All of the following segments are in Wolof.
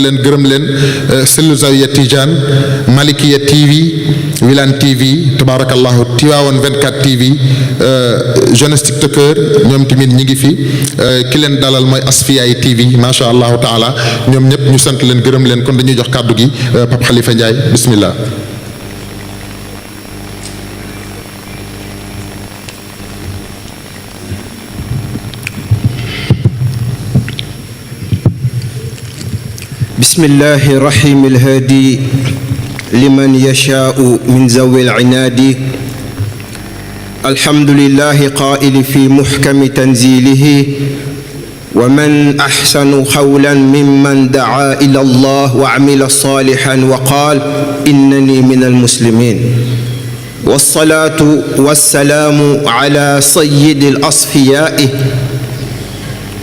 leen gërëm leen Sellu Zawiya Tidiane Malikiya TV Wilane TV tabarakallahu Tivaouane 24 TV Jeunesse TikToker ñoom tamit ñi ngi fi ki leen dalal mooy Asfiyahi TV macha allahu taala ñoom ñëpp ñu sant leen gërëm leen kon dañuy jox kàddu gi Pape Khalifa Ndiaye bismillah. بسم الله الرحيم الهادي لمن يشاء من ذوي العناد الحمد لله قائل في محكم تنزيله ومن أحسن قولا ممن دعا إلى الله وعمل صالحا وقال إنني من المسلمين والصلاة والسلام على سيد الأصفياء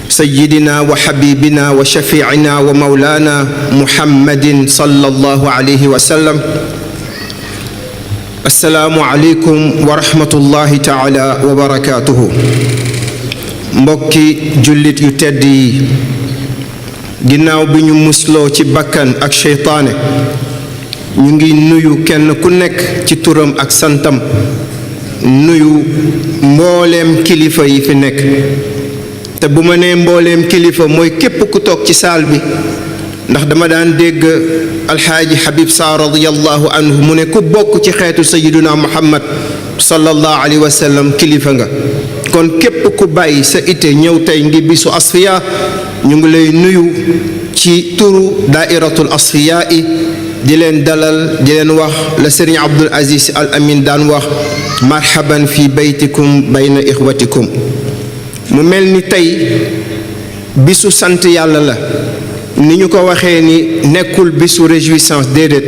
سيدنا وحبيبنا وشفيعنا ومولانا محمد صلى الله عليه وسلم السلام عليكم ورحمة الله تعالى وبركاته mbokki jullit yu tedd yi ginnaaw bi ñu musloo ci bakkan ak seytaane ñu ngi nuyu kenn ku nekk ci turam ak santam nuyu mbooleem kilifa yi fi nekk te bu ma nee mbooleem kilifa mooy képp ku toog ci saal bi ndax dama daan dégg alxaaji Habib Sarr radiyallahu anhu mu ne ku bokk ci xeetu sayiduna Muhammad sallallahu alayhi wa sallam kilifa nga kon képp ku bàyyi sa ite ñëw tey ngi bisu asfiya ñu ngi lay nuyu ci turu daairatul asfiya yi di leen dalal di leen wax la Serigne Abdul Aziz Al Amin daan wax marhaban fi baytikum bayna ixwatikum mu mel ni tey bisu sant yàlla la ni ñu ko waxee ni nekkul bisu réjouissance déedéet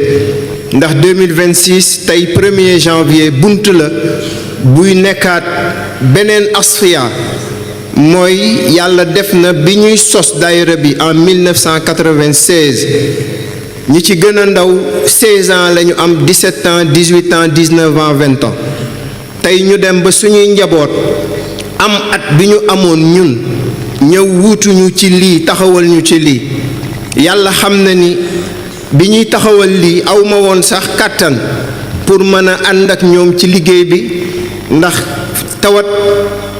ndax 2026 tey 1er janvier bunt la buy nekkaat beneen asfiya mooy yàlla def na bi ñuy sos daayira bi en 1996 ñi ci gën a ndaw 16 ans la ñu am 17 ans 18 ans 19 ans 20 ans tey ñu dem ba suñuy njaboot am at bi ñu amoon ñun ñëw wuutuñu ci lii taxawal ñu ci lii yàlla xam na ni bi ñuy taxawal lii aw ma woon sax kàttan pour mën a ànd ak ñoom ci liggéey bi ndax tawat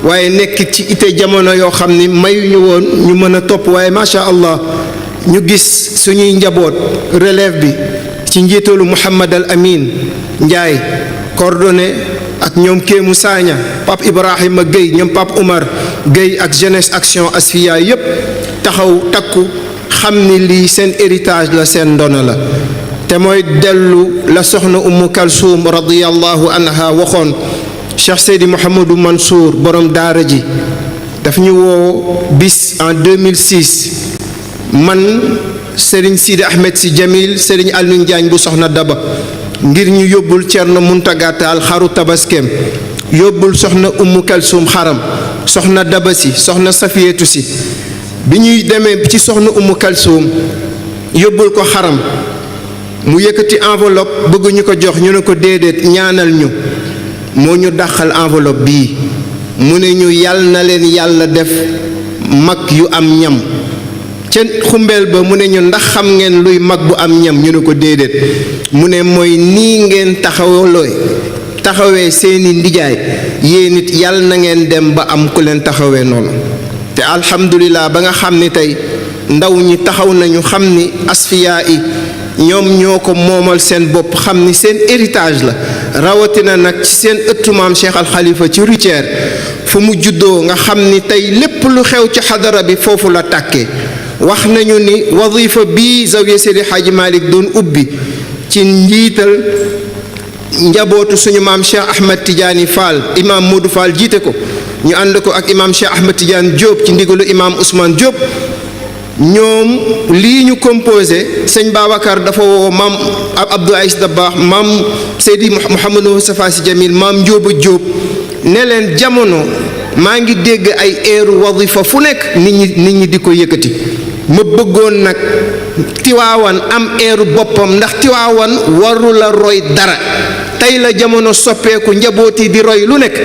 waaye nekk ci ite jamono yoo xam ni mayuñu woon ñu mën a topp waaye macha allah ñu gis suñuy njaboot relève bi ci njiitalu Mouhamad Al Amin Ndiaye coordonné ak ñoom Kéemu Sagna Pape Ibrahima Gueye ñoom Pape Oumar Gueye ak jeunesse action asfiya yépp taxaw takku xam ni lii seen héritage la seen ndono la te mooy dellu la soxna Ummu Kalsoum radiyallahu anha waxoon Cheikh Seydi Mouhamadou Mansour borom daara ji daf ñu woo bis en 2006 man Serigne Sidi Ahmed Sy Jamil Serigne Alioune Diagne bu soxna Daba ngir ñu yóbbul Cerno Muntaga Taal xaru tabaskeem yóbbul soxna Ummu Kalsoum xaram soxna Daba si soxna Safiyatu si bi ñuy demee ci soxna Ummu Kalsoum yóbbul ko xaram mu yëkkati enveloppe bëgg ñu ko jox ñu ne ko déedéet ñaanal ñu moo ñu dàqal enveloppe bii mu ne ñu yàll na leen yàlla def mag yu am ñam ca xumbeel ba mu ne ñu ndax xam ngeen luy mag bu am ñam ñu ne ko déedéet mu ne mooy nii ngeen taxawee seeni ndijaay yéen it yàlla na ngeen dem ba am ku leen taxawee noonu te alhamdulilah ba nga xam ni tey ndaw ñi taxaw nañu xam ni asfiya yi ñoom ñoo ko moomal seen bopp xam ni seen héritage la rawatina nag ci seen ëttu maam Cheikh Al Khalifa ci Rutière fu mu juddoo nga xam ni tey lépp lu xew ci xadara bi foofu la tàkkee wax nañu ni wadifa bii Zawiya Seydi Hadji Malick doon ubbi ci njiital njabootu suñu maam Cheikh Ahmed Tidiane Fall imam Modou Fall jiite ko ñu ànd ko ak imam Cheikh Ahmed Tidiane Diop ci ndigalu imam Ousmane Diop ñoom lii ñu composé sëñ Babacar dafa woo maam Abdou Aïs Dabakh maam Seydi Mouhamadou Moustapha Sy Jamil maam Njóoba Diop ne leen jamono maa ngi dégg ay eeru wadifa fu nekk nit ñi di ko yëkkati ma bëggoon nag Tiwaawan am eeru boppam ndax Tiwaawan waru la roy dara tey la jamono soppeeku njaboot yi di roy lu nekk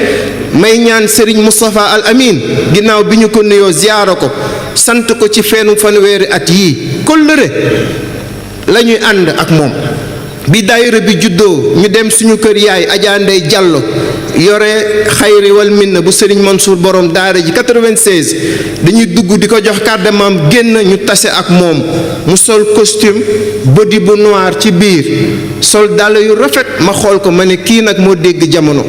may ñaan Serigne Moustapha Al Amin ginnaaw bi ñu ko nuyoo ziyaara ko sant ko ci feenu fanweeri at yii kóllëre la ñuy ànd ak moom bi daayira bi juddoo ñu dem suñu kër yaay Adja Ndey Diallo yore xayri wal minna bu Serigne Mansour borom daara ji 96 dañuy dugg di ko jox carte de membre génn ñu tase ak moom mu sol costume body bu noir ci biir sol dàll yu rafet ma xool ko ma ne kii nag moo dégg jamono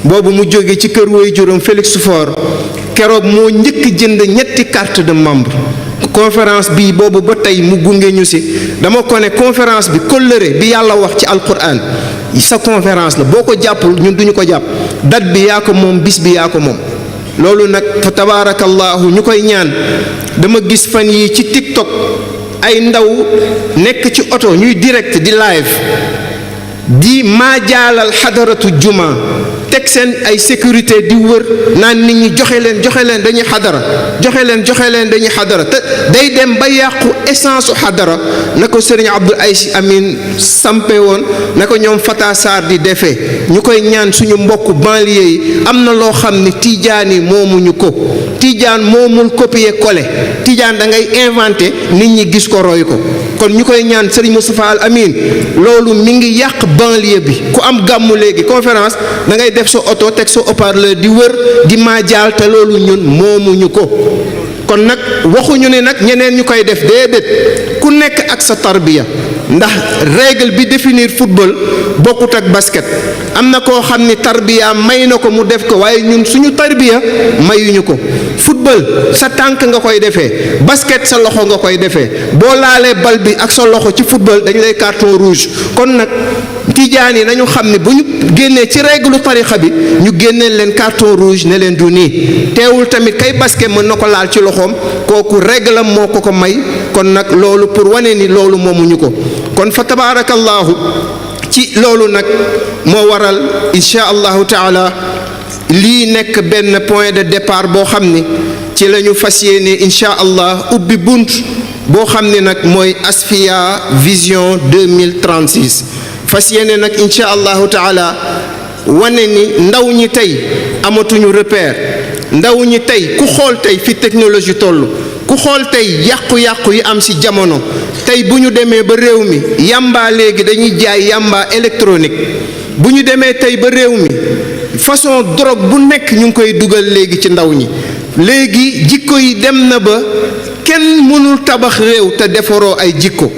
boobu mu jóge ci kër woy juróom Félix Faure keroog moo njëkk jënd ñetti carte de membre conférence bi boobu ba tey mu gunge ñu si dama ko ne conférence bi kóllëre bi yàlla wax ci alquran sa conférence la boo ko jàppul ñun duñu ko jàpp date bi yaa ko moom bis bi yaa ko moom loolu nag fa tabaarakallaahu ñu koy ñaan dama gis fan yi ci TikTok ay ndaw nekk ci oto ñuy direct di live di maajaalal xadaratu juma teg seen ay sécurité di wër naan nit ñi joxe leen dañuy xadara joxe leen dañuy xadara te day dem ba yàqu essence u xadara na ko sëriñ Abdul Amin sampe woon na ko ñoom Fata Sarr di defee ñu koy ñaan suñu mbokk banlieue yi am na loo xam ne tijaan yi moomuñu ko tijaan moomul copier coller tijaan da ngay inventé nit ñi gis ko roy ko kon ñu koy ñaan sëriñ Moustapha Al Amin loolu mi ngi yàq banlieue bi ku am gàmmu léegi conférence da ngay def sa oto teg sa haut-parleur di wër di maajaal te loolu ñun moomuñu ko kon nag waxuñu ne nag ñeneen ñu koy def déedéet ku nekk ak sa tarbiya ndax règle bi définir football bokkut ak basket am na koo xam ni tarbiya may na ko mu def ko waaye ñun suñu tarbiya mayuñu ko football sa tànk nga koy defee basket sa loxo nga koy defee boo laalee bal bi ak sa loxo ci football dañ lay carton rouge kon nag tijaan yi nañu xam ne bu ñu génnee ci règle tarixa bi ñu génneel leen carton rouge ne leen du nii teewul tamit kay basket mën na ko laal ci loxoom kooku règle am moo ko may kon nag loolu pour wane ni loolu moomuñu ko kon fa tabaarakallaahu ci loolu nag moo waral insha allahu taala lii nekk benn point de départ boo xam ni ci la ñu fas yéene insha allah ubbi bunt boo xam ne nag mooy Asfiya vision 2036 fas yéene nag insha allahu taala wane ni ndaw ñi tey amatuñu repère ndaw ñi tey ku xool tey fi technologie toll ku xool tey yàqu-yàqu yi am ci jamono tey bu ñu demee ba réew mi yamba léegi dañuy jaay yamba électronique bu ñu demee tey ba réew mi façon drogue bu nekk ñu ngi koy dugal léegi ci ndaw ñi léegi jikko yi dem na ba kenn mënul tabax réew te defaroo ay jikko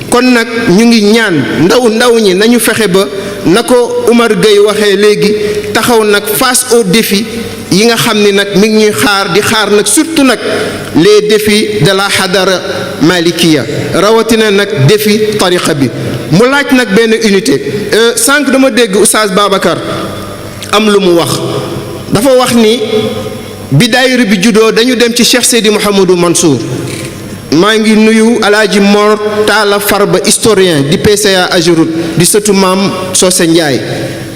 kon nag ñu ngi ñaan ndaw ñi nañu fexe ba na ko Umar Gueye waxee léegi taxaw nag face au défi yi nga xam ni nag mi ngi ñuy xaar di xaar nag surtout nag les défis de la xadara malikiya rawatina nag défi tariqa bi mu laaj nag benn unité sànq dama dégg Oustaz Babacar am lu mu wax dafa wax ni bi daayira bi juddoo dañu dem ci Cheikh Seydi Mouhamadou Mansour maa ngi nuyu alaaji Mor Talla Farba historien di PCA Ageroute di sëtu maam Socé Ndiaye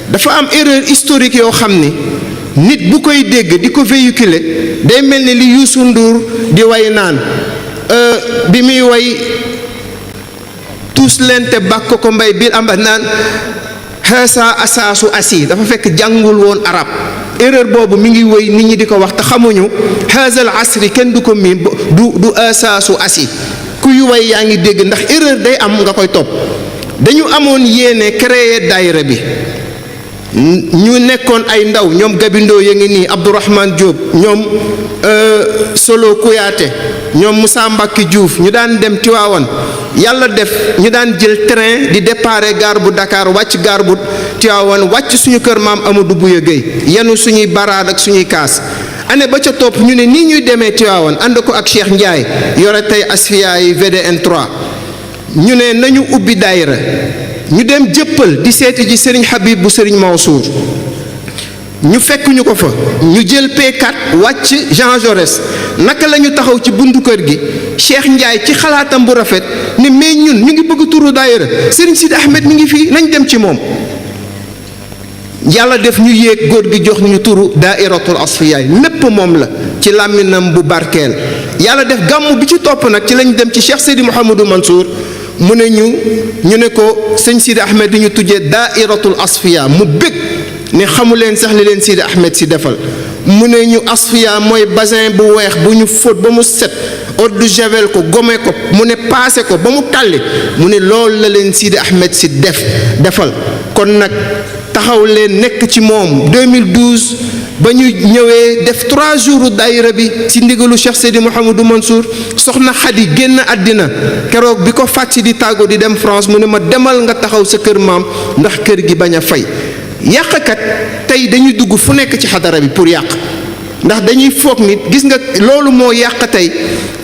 dafa am erreur historique yoo xam ni nit bu koy dégg di ko véhiculer day mel ni li Youssou Ndour di way naan bi muy way tous leen te bàkk ko mbay biir amba naan xeesa asaasu asi dafa fekk jàngul woon arab erreur boobu mi ngi wéy nit ñi di ko wax te xamuñu xeesal asri kenn du ko miin du asaasu asi kuy way yaa ngi dégg ndax erreur day am nga koy topp dañu amoon yéene créer daayira bi ñu nekkoon ay ndaw ñoom Gabindo ya ngi nii Abdourahmane Diop ñoom Solo Kouyaté ñoom Moussa Mbacke Diouf ñu daan dem Tiwaawan yàlla def ñu daan jël train di déparé gare bu Dakar wàcc gare bu Tiwaawan wàcc suñu kër maam Amadou Bouya Gueye yenu suñuy baraad ak suñuy kaas année ba ca topp ñu ne nii ñuy demee Tiwaawan ànd ko ak Cheikh Ndiaye yore tey Asfiya yi VDN 3 ñu ne nañu ubbi daayira ñu dem jëppal di seeti ji Serigne Habib bu Serigne Mansour ñu fekk ñu ko fa ñu jël P4 wàcc Jean Jaurès naka la ñu taxaw ci buntu kër gi Cheikh Ndiaye ci xalaatam bu rafet ne mais ñun ñu ngi bëgg turu daayira Serigne Sidi Ahmed mi ngi fii nañ dem ci moom yàlla def ñu yéeg góor gi jox ñu turu daairatul asfiyaay lépp moom la ci làmminam bu barkeel yàlla def gàmmu bi ci topp nag ci lañ dem ci Cheikh Seydi Mouhamadou Mansour mu ne ñu ne ko sëñ Sidi Ahmed di ñu tujjee daairatul asfiya mu bëgg ne xamu leen sax li leen Sidi Ahmed si defal mu ne ñu asfiya mooy basin bu weex bu ñu fóot ba mu set eau de javel ko gome ko mu ne paase ko ba mu tàlli mu ne loolu la leen Sidi Ahmed si defal kon nag taxaw leen nekk ci moom 2012 ba ñu ñëwee def 3 jours daayira bi ci ndigalu Cheikh Seydi Mouhamadou Mansour soxna Xadi génn àddina keroog bi ko fàcc di tàggu di dem France mu ne ma demal nga taxaw sa kër maam ndax kër gi bañ a fay yàqkat tey dañuy dugg fu nekk ci xadara bi pour yàq ndax dañuy foog nit gis nga loolu moo yàq tey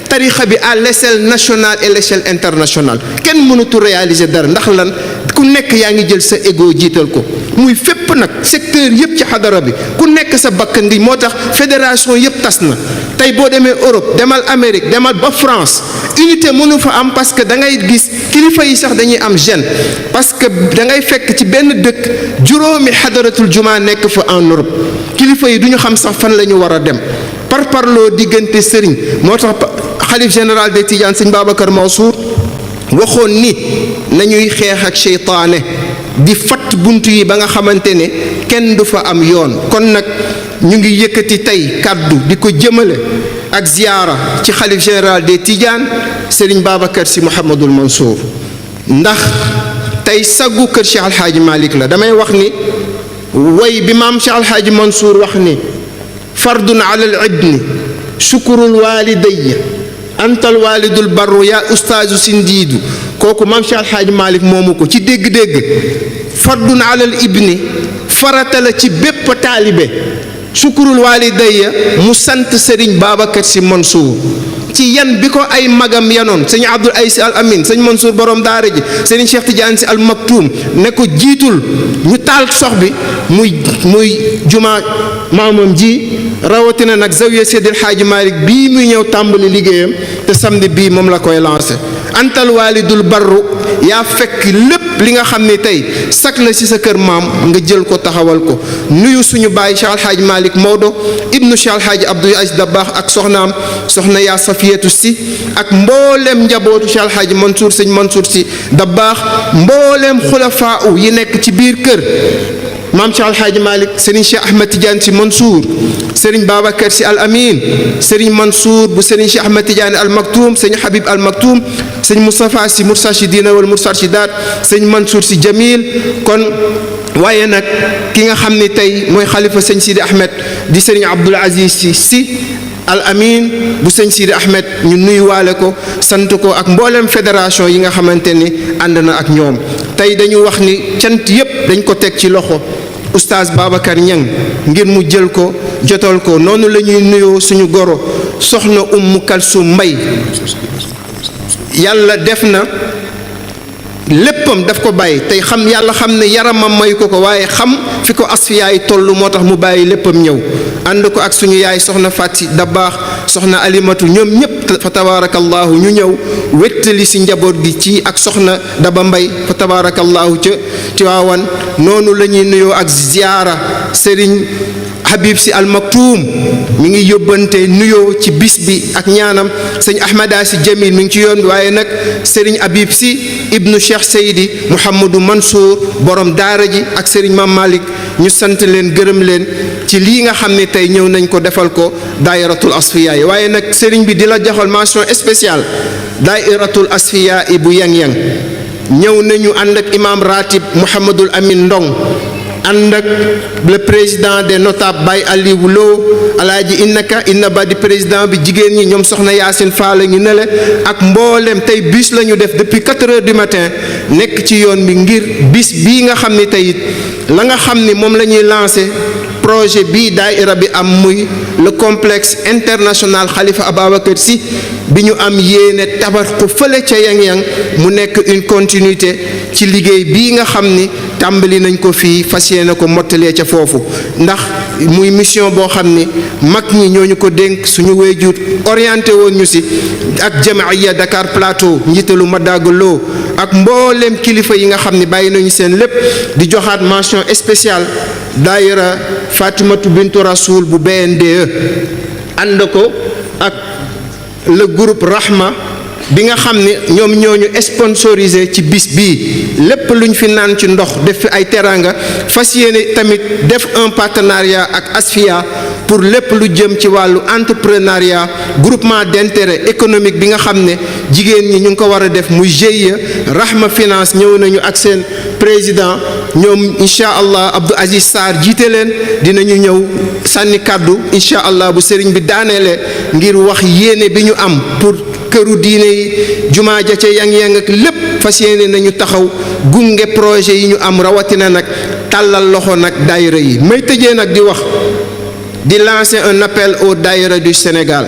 tarixa bi à l'échelle nationale et l'échelle internationale kenn mënatu réaliser dara ndax lan ku nekk yaa ngi jël sa ego jiital ko muy fépp nag secteur yëpp ci xadara bi ku nekk sa bakkan ngi moo tax fédération yëpp tas na tey boo demee Europe demal Amérique demal ba France unité mënu fa am parce que da ngay gis kilifa yi sax dañuy am gêne parce que da ngay fekk ci benn dëkk juróomi xadaratul juma nekk fa en Europe kilifa yi du ñu xam sax fan la ñu war a dem parloo diggante sëriñ moo tax xalif général des Tidianes sëñ Babacar Mansour waxoon ni nañuy xeex ak seytaane di fatt bunt yi ba nga xamante ne kenn du fa am yoon kon nag ñu ngi yëkkati tey kàddu di ko jëmale ak ziyaara ci xalif général des Tidianes Serigne Babacar Sy Mouhamadul Mansour ndax tey saggu kër Cheikh Alhaaji Malick la damay wax ni way bi maam Cheikh Alhaaji Mansour wax ni fardun ala al ibni shukrul walidayya antal walidul barru yaa ustaazu sindiidu kooku maam Cheikh Alhaaji Malick moomu ko ci dégg-dégg fardun alal ibni farata la ci bépp taalibe shukrul walidayya mu sant Serigne Babacar Sy Mansour ci yan bi ko ay magam yanoon sëñ Abdoul Aziz Al Amin sëñ Mansour borom daara ji sëñ Cheikh Tidiane Sy Al Maktoum ne ko jiitul ñu taal sox bi muy juma maamam ji rawatina nag zawiya Seydil Hadji Malick bii muy ñëw tàmbali liggéeyam te samedi bii moom la koy lancé antal walidul barru yaa fekk lépp li nga xam ne tey sak na ci sa kër maam nga jël ko taxawal ko nuyu suñu baay Cheikh Alhaaji Malick Maodo ibnu Cheikh Alhaaji Abdou Aziz Dabakh ak soxnaam soxna yaa Safiyatu Sy ak mboolem njabootu Cheikh Alhaaji Mansour sëñ Mansour Sy Dabakh mboolem xulafaa yi nekk ci biir kër maam Cheikh Alhaaji Malick Serigne Cheikh Ahmed Tidiane Sy Mansour Serigne Babacar Sy Al Amin Serigne Mansour bu Serigne Cheikh Ahmed Tidiane Al Maktoum Serigne Habib Al Maktoum Serigne Moustapha Sy Moustarchidina wal Moustarchidat Serigne Mansour Sy Jamil kon waaye nag ki nga xam ne tey mooy xalifa sëñ Sidi Ahmed di Serigne Abdoul Aziz Sy Al Amin bu sëñ Sidi Ahmed ñu nuyuwaale ko sant ko ak mboolem fédération yi nga xamante ni ànd na ak ñoom tey dañu wax ni cant yépp dañ ko teg ci loxo oustaz Babacar Niang ngir mu jël ko jotal ko noonu la ñuy nuyoo suñu goro soxna Kalsum Mbay yàlla def na léppam daf ko bàyyi tey xam yàlla xam ne yaramam may ko waaye xam fi ko asfiya yi toll moo tax mu bàyyi léppam ñëw ànd ko ak suñu yaay soxna Fati Dabakh soxna Alimatu ñoom ñëpp fa tabarakallahu ñu ñëw wéttali si njaboot gi ci ak soxna Daba Mbay fa tabarakallahu ca Tiwaawan noonu la ñuy nuyoo ak ziyaara Serigne Habib Sy Al Maktoum mi ngi yóbbante nuyoo ci bis bi ak ñaanam sëñ Ahmada Sy Jamil mi ngi ci yoon bi waaye nag Serigne Habib Sy ibnu Cheikh Seydi Mouhamadou Mansour borom daara ji ak Serigne Mam Malick ñu sant leen gërëm leen ci lii nga xam ne tey ñëw nañ ko defal ko daayiratul asfiya yi waaye nag Serigne bi di la joxal mention spéciale daayiratul asfiya yi bu yang-yang ñëw nañu ànd ak imam ratib Mouhamadul Amin Ndong ànd ak le président des notables Baye Aliou Lo alaaji inna ba di président bi jigéen ñi ñoom soxna Yacine Fall ñu ne le ak mboolem tey bus la ñu def depuis 4 heures du matin nekk ci yoon bi ngir bis bii nga xam ni tey la nga xam ni moom la ñuy lancé projet bii daaira bi am muy le complexe international Khalifa Ababacar Sy bi ñu am yéene tabax ko fële ca yang-yang mu nekk une continuité ci liggéey bii nga xam ni tàmbali nañ ko fii fas yéene ko mottalee ca foofu ndax muy mission boo xam ni mag ñi ñooñu ko dénk suñu wéyjur orienté woon ñu si ak jamaaya Dakar Plateau njiitalu Madaga Lo ak mboolem kilifa yi nga xam ni bàyyi nañu seen lépp di joxaat mention spéciale daayira Fatimatu Bintu Rasoul bu BNDE ànd ko ak le groupe Rahma bi nga xam ne ñoom ñoo ñu sponsorisé ci bis bii lépp luñ fi naan ci ndox def fi ay teranga fas yéene tamit def un partenariat ak Asfia pour lépp lu jëm ci wàllu entrepreneuriat groupement d'intérêt économique bi nga xam ne jigéen ñi ñu ngi ko war a def muy GIE Rahma Finance ñëw nañu ak seen président ñoom incha allah Abdou Aziz Sarr jiite leen dinañu ñëw sànni kàddu incha allah bu sëriñ bi daaneele ngir wax yéene bi ñu am pour këru diine yi jumaa ja ca yang-yang ak lépp fas yéene nañu taxaw gunge projet yi ñu am rawatina nag tàllal loxo nag daayira yi may tëjee nag di wax di lancer un appel aux daayira du Sénégal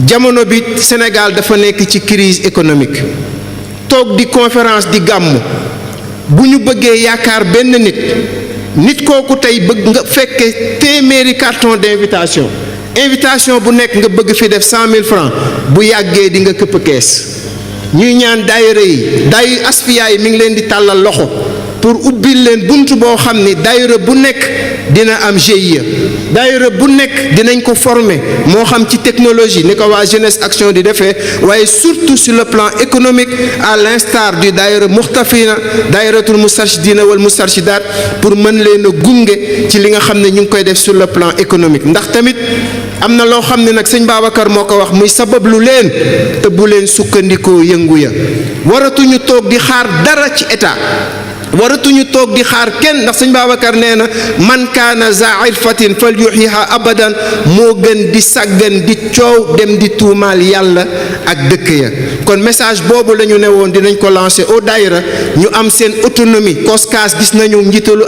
jamono bi Sénégal dafa nekk ci crise économique toog di conférence di gàmmu bu ñu bëggee yaakaar benn nit kooku tey bëgg nga fekke téeméeri carton d'invitation bu nekk nga bëgg fi def 100 000 francs bu yàggee di nga këpp kees ñuy ñaan daayira yi Asfiya yi mi ngi leen di tàllal loxo pour ubbil leen bunt boo xam ni daayira bu nekk dina am GIE daayira bu nekk dinañ ko former moo xam ci technologie ni ko waa Jeunesse Action di defee waaye surtout sur le plan économique à l'instar du daayira Muxtafina daayiratul Mustarchidina wal Mustarchidat pour mën leen a gunge ci li nga xam ne ñu ngi koy def sur le plan économique ndax tamit am na loo xam ne nag sëñ Babacar moo ko wax muy sabab lu leen te bu leen sukkandikoo yëngu ya waratuñu toog di xaar dara ci état waratuñu toog di xaar kenn ndax sëñ Babacar nee na man kaana za irfatin fal yuxiha abadan moo gën di sàggan di coow dem di tuumaal yàlla ak dëkk ya kon message boobu la ñu ne woon dinañ ko lancer au daayira ñu am seen autonomie koskaas gis nañu njiitalu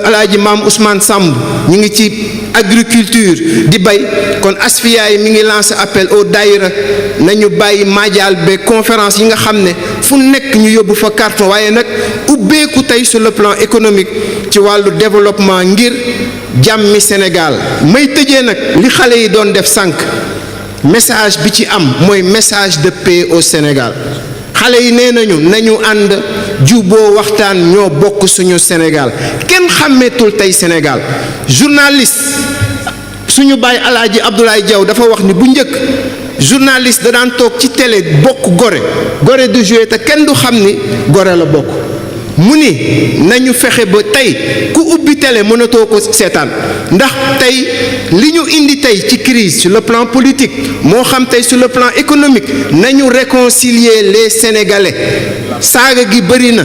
alaaji maam Ousmane Samb ñu ngi ci agriculture di bay kon Asfiya yi mi ngi lancer appel au daayira nañu bàyyi majaal be conférence yi nga xam ne fu nekk ñu yóbbu fa carton waaye nag ubbeeku tey sur le plan économique ci wàllu développement ngir jàmmi Sénégal may tëjee nag li xale yi doon def sànq message bi ci am mooy message de paix au Sénégal xale yi nee nañu ànd juboo waxtaan ñoo bokk suñu Sénégal kenn xàmmeetul tey Sénégal journaliste suñu baay alaaji Abdoulaye Diaw dafa wax ni bu njëkk journaliste da daan toog ci télé bokk Gorée du jouer te kenn du xam ni Gorée la bokk mu ni nañu fexe ba tey ku ubbi télé mënatoo ko seetaan ndax tey li ñu indi tey ci crise sur le plan politique moo xam tey sur le plan économique nañu réconcilier les Sénégalais saaga gi bëri na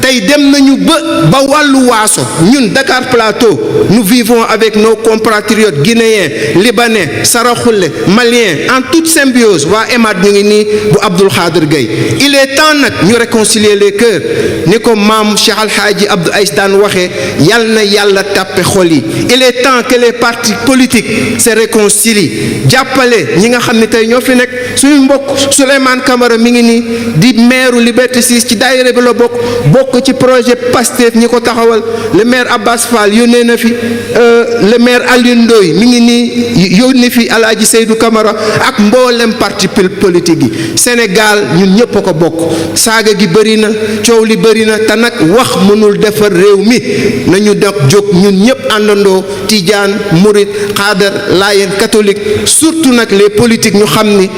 tey dem nañu ba wàllu waaso ñun Dakar Plateau nous vivons avec nos compatriotes guinéens libanais saraxule maliens en toute symbiose waa EMAD ñu ngi nii bu Abdoul Khadir Gueye il est temps nag ñu réconcilier les cœurs ni ko maam Cheikh Al Hadji Abdou Aïs daan waxee yal na yàlla tàppe xol yi il est temps que les partis politiques se réconcilient jàppale ñi nga xam ne tey ñoo fi nekk suñu mbokk Souleymane Camara mi ngi nii di maire Liberté 6 ci daayira bi la bokk ci projet Pastef ñi ko taxawal le maire Abbas Fall yónnee na fi le maire Alioune Ndoye mi ngi nii yónnee fi Alaaji Seydou Camara ak mboolem parti politique yi Sénégal ñun ñëpp a ko bokk saaga gi bëri na coow li bëri na te nag wax mënul defar réew mi nañu def jóg ñun ñëpp àndandoo Tijaan Murit Xaadar Laayeen catholique surtout nag les politiques ñu xam ni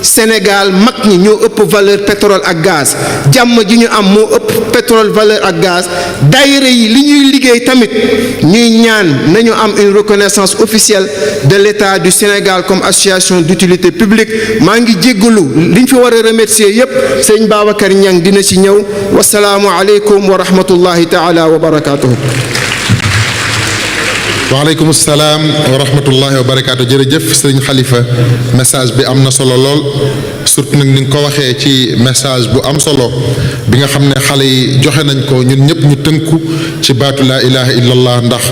Sénégal mag ñi ñoo ëpp valeur pétrole ak gaz jàmm ji ñu am moo ëpp pétrole valeur ak gaz daayira yi li ñuy liggéey tamit ñuy ñaan nañu am une reconnaissance officielle de l'État du Sénégal comme association d'utilité publique maa ngi jéggalu li ñu fi war a remercier yépp sëñ Babacar Niang dina ci ñëw wasalaamu aleykum wa rahmatullahi taala wa barakatuhu. waaleykum salaam wa rahmatullahi wa barakaatu jërëjëf sëriñ Khalifa message bi am na solo lool surtout nag ni nga ko waxee ci message bu am solo bi nga xam ne xale yi joxe nañ ko ñun ñëpp ñu tënku ci baatu laa ilaha illallah ndax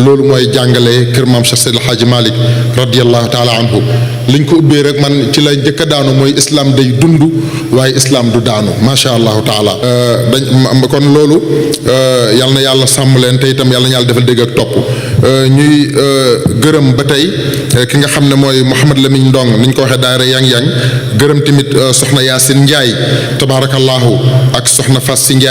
loolu mooy jàngale kër maam Cheikh Seydi El Hadji Malick radiyallahu taala anhu liñ ko ubbee rek man ci la njëkk a daanu mooy islam day dund waaye islam du daanu macha allahu taala kon loolu yal na yàlla sàmm leen te itam yàlla na yàlla defal dégg ak topp ñuy gërëm ba tey ki nga xam ne mooy Mouhamed Lamine Ndong ni ñu ko waxee daayira yang-yang gërëm tamit soxna Yacine Ndiaye tabaarakallahu ak soxna Fass si Ndiaye